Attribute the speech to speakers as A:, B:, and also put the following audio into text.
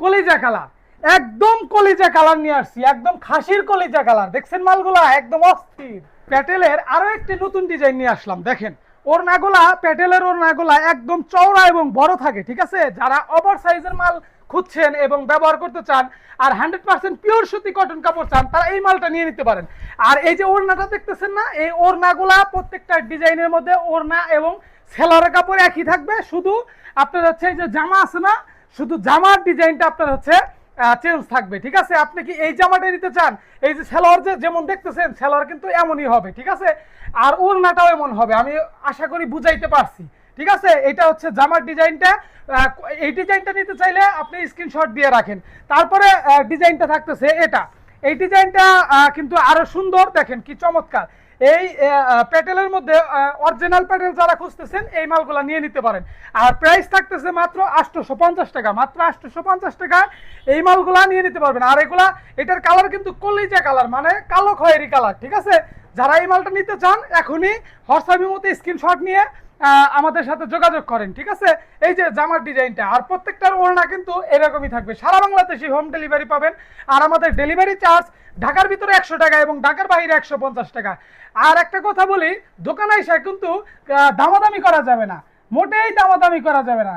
A: কলিজা কালার, একদম কলিজা কালার নিয়ে আসছি, একদম খাসির কলিজা কালার। দেখছেন মালগুলা একদম অস্থির। প্যাটেলের আরো একটি নতুন ডিজাইন নিয়ে আসলাম। দেখেন ওড়নাগুলা, প্যাটেলের ওড়নাগুলা একদম চওড়া এবং বড় থাকে, ঠিক আছে? যারা ওভার সাইজের মাল খুঁজছেন এবং ব্যবহার করতে চান আর 100% পিওর সুতি কটন কাপড় চান, তারা এই মালটা নিয়ে নিতে পারেন। আর এই যে ওড়নাটা দেখতেছেন না, এই ওড়নাগুলা প্রত্যেকটা ডিজাইনের মধ্যে ওড়না এবং সেলারের কাপড় একই থাকবে, শুধু আপনার হচ্ছে এই যে জামা আছে না, শুধু জামার ডিজাইনটা আপনার হচ্ছে চেঞ্জ থাকবে, ঠিক আছে? আপনি কি এই জামাটা নিতে চান, এই যে সেলোয়ার যেমন দেখতেছেন, সেলোয়ার কিন্তু এমনই হবে, ঠিক আছে? আর ওড়নাটাও এমন হবে, আমি আশা করি বুঝাইতে পারছি, ঠিক আছে? এটা হচ্ছে জামার ডিজাইনটা। এই ডিজাইনটা নিতে চাইলে আপনি স্ক্রিনশট দিয়ে রাখেন। তারপরে ডিজাইনটা থাকতেছে এটা, এই ডিজাইনটা কিন্তু আরো সুন্দর, দেখেন কি চমৎকার। এই প্যাটেলের মধ্যে অরিজিনাল প্যাটেল যারা খুঁজতেছেন এই মালগুলো নিয়ে নিতে পারেন। আর প্রাইস থাকতেছে মাত্র 850 টাকা, মাত্র 850 টাকা এই মালগুলা নিয়ে নিতে পারবেন। আর এগুলা, এটার কালার কিন্তু কলিজা কালার, মানে কালো খয়েরি কালার, ঠিক আছে? যারা এই মালটা নিতে চান এখনই হোয়াটসঅ্যাপের মধ্যে স্ক্রিনশট নিয়ে আমাদের সাথে যোগাযোগ করেন, ঠিক আছে? এই যে জামার ডিজাইনটা, আর প্রত্যেকটার ওড়না কিন্তু এরকমই থাকবে। সারা বাংলাদেশে হোম ডেলিভারি পাবেন। আর আমাদের ডেলিভারি চার্জ ঢাকার ভিতরে 100 টাকা এবং ঢাকার বাইরে 150 টাকা। আর একটা কথা বলি, দোকানে এসে কিন্তু দামাদামি করা যাবে না, মোটেই দামাদামি করা যাবে না।